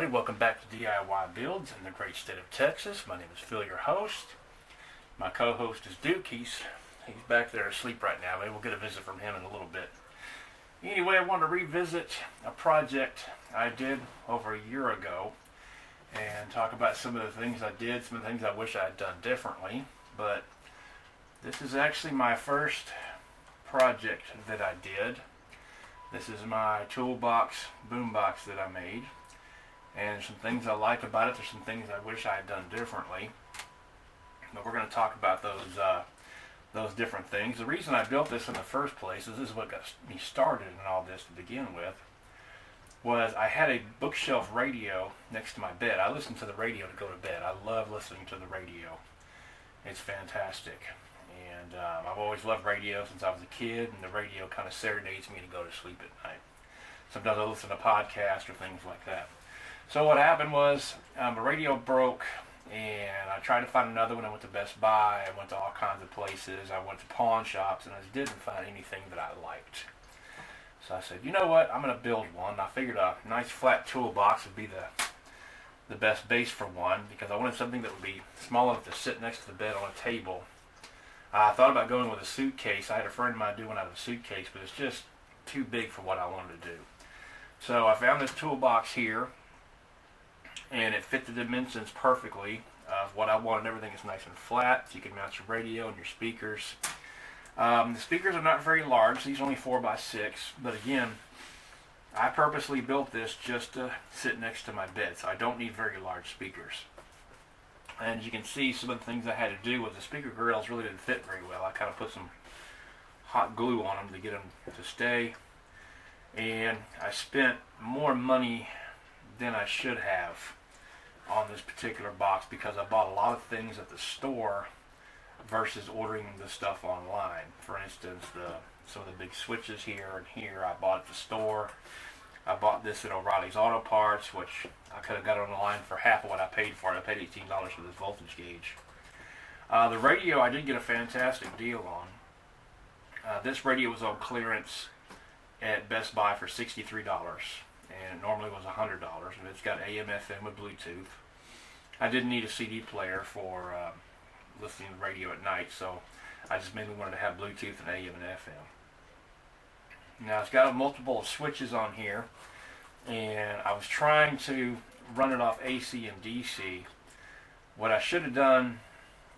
everybody. Welcome back to DIY Builds in the great state of Texas. My name is Phil, your host. My co-host is Duke. He's back there asleep right now. Maybe we'll get a visit from him in a little bit. Anyway, I want to revisit a project I did over a year ago and talk about some of the things I did, some of the things I wish I had done differently. But this is actually my first project that I did. This is my Toolbox boombox that I made, and some things I like about it. There's some things I wish I had done differently, but we're going to talk about those different things. The reason I built this in the first place is this is what got me started in all this to begin with. Was I had a bookshelf radio next to my bed. I listen to the radio to go to bed. I love listening to the radio. It's fantastic. And I've always loved radio since I was a kid, and the radio kind of serenades me to go to sleep at night. Sometimes I listen to podcasts or things like that. So what happened was the radio broke, and I tried to find another one. I went to Best Buy. I went to all kinds of places. I went to pawn shops, and I just didn't find anything that I liked. So I said, you know what? I'm going to build one. I figured a nice flat toolbox would be the best base for one, because I wanted something that would be small enough to sit next to the bed on a table. I thought about going with a suitcase. I had a friend of mine do one out of a suitcase, but it's just too big for what I wanted to do. So I found this toolbox here, and it fit the dimensions perfectly of what I wanted. Everything is nice and flat, so you can mount your radio and your speakers. The speakers are not very large. These are only 4x6, but again, I purposely built this just to sit next to my bed, so I don't need very large speakers. And as you can see, some of the things I had to do with the speaker grills really didn't fit very well. I kind of put some hot glue on them to get them to stay. And I spent more money than I should have on this particular box because I bought a lot of things at the store versus ordering the stuff online. For instance, some of the big switches here and here I bought at the store. I bought this at O'Reilly's Auto Parts, which I could have got online for half of what I paid for it. I paid $18 for this voltage gauge. The radio I did get a fantastic deal on. This radio was on clearance at Best Buy for $63, and it normally was $100. And it's got AM, FM with Bluetooth. I didn't need a CD player for listening to the radio at night, so I just mainly wanted to have Bluetooth and AM and FM. Now it's got multiple switches on here, and I was trying to run it off AC and DC. What I should have done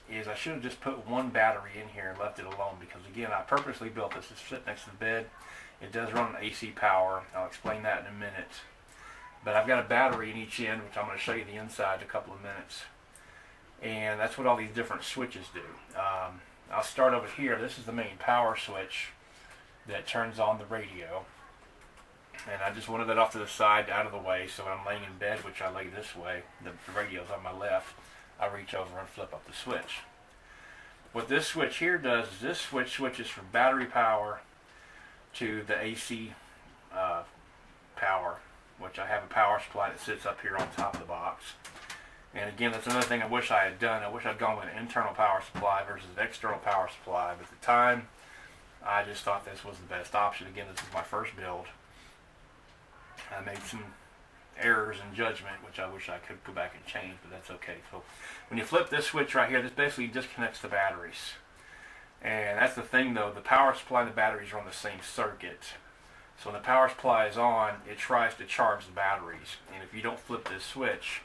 is I should have just put one battery in here and left it alone, because again, I purposely built this to sit next to the bed. It does run on AC power. I'll explain that in a minute. But I've got a battery in each end, which I'm going to show you the inside in a couple of minutes. And that's what all these different switches do. I'll start over here. This is the main power switch that turns on the radio, and I just wanted that off to the side, out of the way, so when I'm laying in bed, which I lay this way, the radio's on my left, I reach over and flip up the switch. What this switch here does is this switch switches from battery power to the AC power, which I have a power supply that sits up here on top of the box. And again, that's another thing I wish I had done. I wish I'd gone with an internal power supply versus an external power supply, but at the time, I just thought this was the best option. Again, this is my first build. I made some errors in judgment, which I wish I could go back and change, but that's okay. So when you flip this switch right here, this basically disconnects the batteries. And that's the thing though, the power supply and the batteries are on the same circuit. So when the power supply is on, it tries to charge the batteries. And if you don't flip this switch,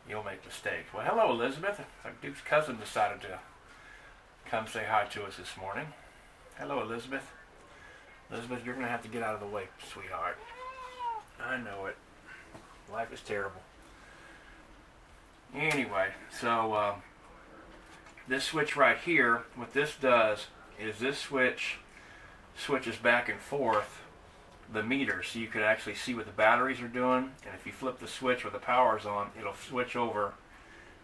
you'll make mistakes. Well, hello Elizabeth. Duke's cousin decided to come say hi to us this morning. Hello, Elizabeth. Elizabeth, you're going to have to get out of the way, sweetheart. I know it. Life is terrible. Anyway, so this switch right here, what this does is this switch switches back and forth the meter, so you can actually see what the batteries are doing. And if you flip the switch where the power is on, it'll switch over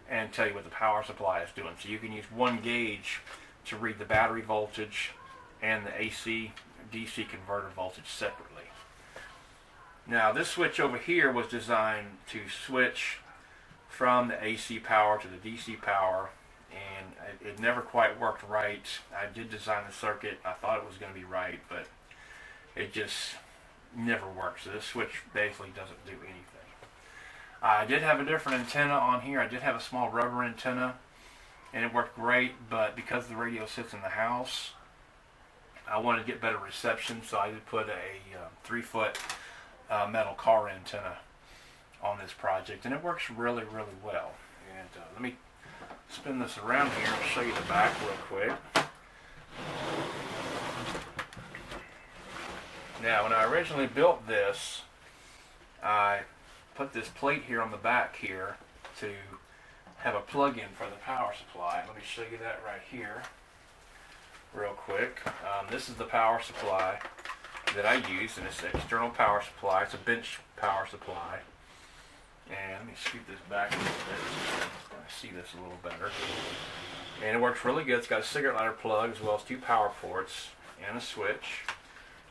and tell you what the power supply is doing. So you can use one gauge to read the battery voltage and the AC DC converter voltage separately. Now this switch over here was designed to switch from the AC power to the DC power, and it never quite worked right. I did design the circuit. I thought it was going to be right, but it just never works. So this switch basically doesn't do anything. I did have a different antenna on here. I did have a small rubber antenna, and it worked great, but because the radio sits in the house, I wanted to get better reception, so I did put a 3-foot metal car antenna on this project, and it works really, really well. And let me spin this around here and show you the back real quick. Now, when I originally built this, I put this plate here on the back here to have a plug-in for the power supply. Let me show you that right here real quick. This is the power supply that I use, and it's an external power supply. It's a bench power supply. And let me scoot this back a little bit so you can see this a little better. And it works really good. It's got a cigarette lighter plug as well as 2 power ports and a switch.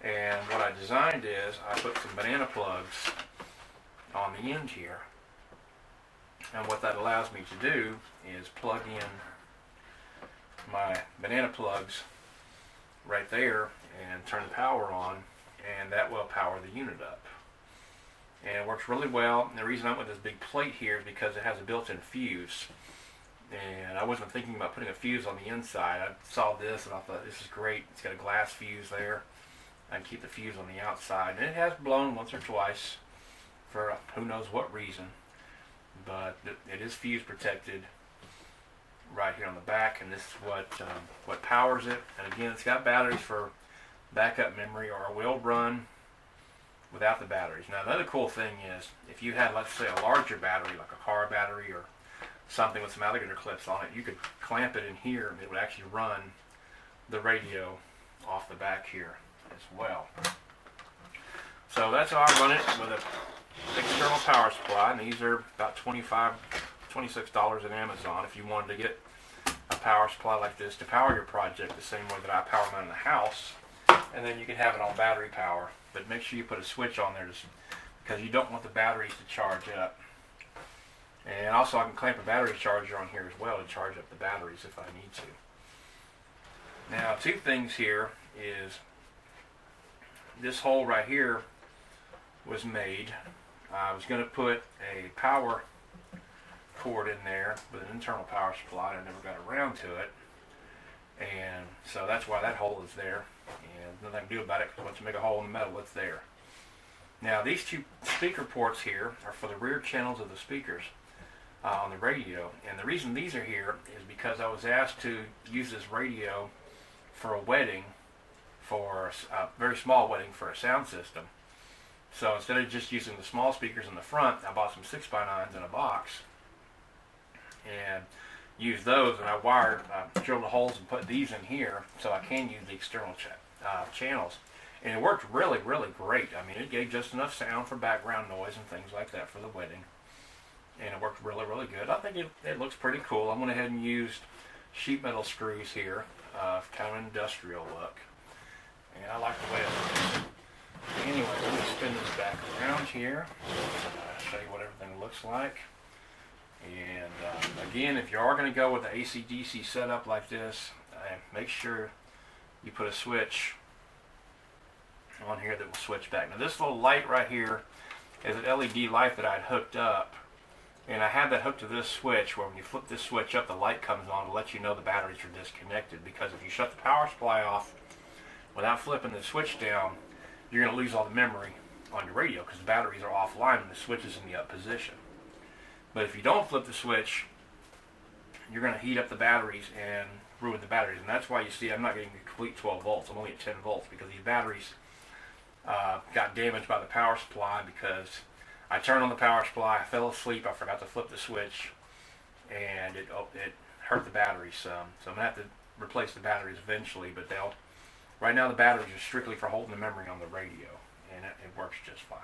And what I designed is I put some banana plugs on the end here. And what that allows me to do is plug in my banana plugs right there and turn the power on, and that will power the unit up. And it works really well. And the reason I went with this big plate here is because it has a built-in fuse. And I wasn't thinking about putting a fuse on the inside. I saw this and I thought, this is great. It's got a glass fuse there. I can keep the fuse on the outside. And it has blown once or twice for who knows what reason. But it is fuse protected right here on the back, and this is what powers it. And again, it's got batteries for backup memory, or it will run without the batteries. Now, the other cool thing is, if you had, let's say, a larger battery, like a car battery or something with some alligator clips on it, you could clamp it in here and it would actually run the radio off the back here as well. So that's how I run it, with an external power supply, and these are about $26 at Amazon if you wanted to get a power supply like this to power your project the same way that I power mine in the house. And then you can have it on battery power, but make sure you put a switch on there because you don't want the batteries to charge up. And also I can clamp a battery charger on here as well to charge up the batteries if I need to. Now, 2 things here is this hole right here was made. I was going to put a power cord in there with an internal power supply. I never got around to it, and so that's why that hole is there, and nothing I can do about it, because once you make a hole in the metal, it's there. Now, these 2 speaker ports here are for the rear channels of the speakers on the radio, and the reason these are here is because I was asked to use this radio for a wedding, for a very small wedding, for a sound system. So instead of just using the small speakers in the front, I bought some 6x9s in a box and used those, and I drilled the holes and put these in here so I can use the external channels. And it worked really, really great. I mean, it gave just enough sound for background noise and things like that for the wedding. And it worked really, really good. I think it looks pretty cool. I went ahead and used sheet metal screws here, kind of an industrial look. And I like the way it looks. Anyway, let me spin this back around here, show you what everything looks like. And again, if you are going to go with the AC/DC setup like this, make sure you put a switch on here that will switch back. Now, this little light right here is an LED light that I had hooked up, and I had that hooked to this switch, where when you flip this switch up, the light comes on to let you know the batteries are disconnected, because if you shut the power supply off without flipping the switch down, you're going to lose all the memory on your radio, because the batteries are offline and the switch is in the up position. But if you don't flip the switch, you're going to heat up the batteries and ruin the batteries. And that's why you see I'm not getting the complete 12 volts. I'm only at 10 volts because these batteries got damaged by the power supply, because I turned on the power supply, I fell asleep, I forgot to flip the switch, and it hurt the batteries some. So I'm going to have to replace the batteries eventually, but right now the batteries are strictly for holding the memory on the radio, and it works just fine.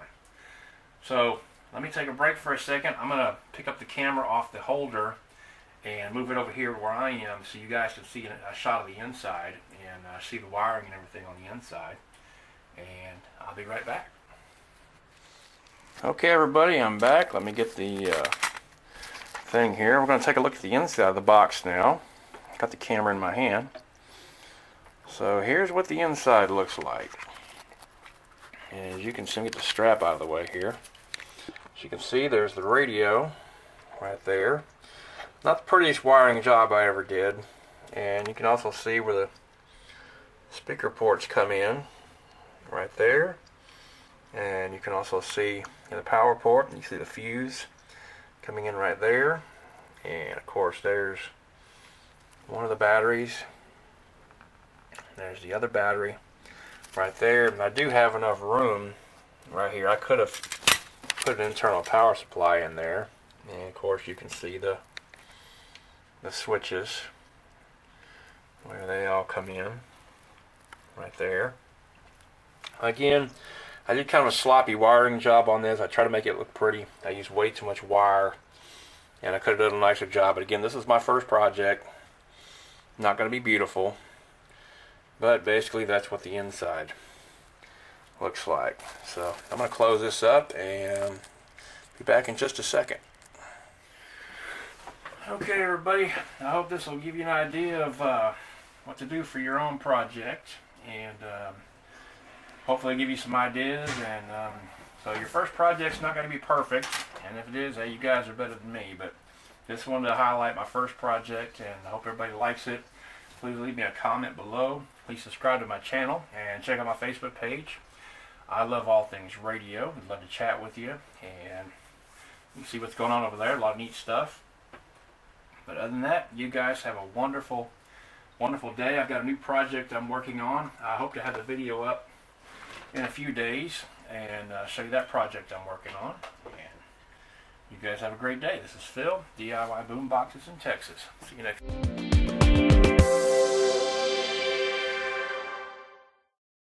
So let me take a break for a second. I'm going to pick up the camera off the holder and move it over here where I am so you guys can see a shot of the inside and see the wiring and everything on the inside. And I'll be right back. Okay, everybody, I'm back. Let me get the thing here. We're going to take a look at the inside of the box now. Got the camera in my hand. So here's what the inside looks like. As you can see, get the strap out of the way here. As you can see, there's the radio right there. Not the prettiest wiring job I ever did. And you can also see where the speaker ports come in right there. And you can also see the power port, and you see the fuse coming in right there. And of course there's one of the batteries. There's the other battery right there. And I do have enough room right here. I could have put an internal power supply in there. And of course you can see the switches where they all come in right there. Again, I did kind of a sloppy wiring job on this. I try to make it look pretty. I used way too much wire, and I could have done a nicer job. But again, this is my first project. Not going to be beautiful, but basically that's what the inside looks like. So I'm going to close this up and be back in just a second. Okay, everybody, I hope this will give you an idea of what to do for your own project, and hopefully give you some ideas. And so your first project's not going to be perfect, and if it is, hey, you guys are better than me. But just wanted to highlight my first project, and I hope everybody likes it. Please leave me a comment below. Please subscribe to my channel and check out my Facebook page. I love all things radio. I'd love to chat with you, and you see what's going on over there. A lot of neat stuff. But other than that, you guys have a wonderful, wonderful day. I've got a new project I'm working on. I hope to have the video up in a few days and show you that project I'm working on. And you guys have a great day. This is Phil, DIY Boomboxes in Texas. See you next time.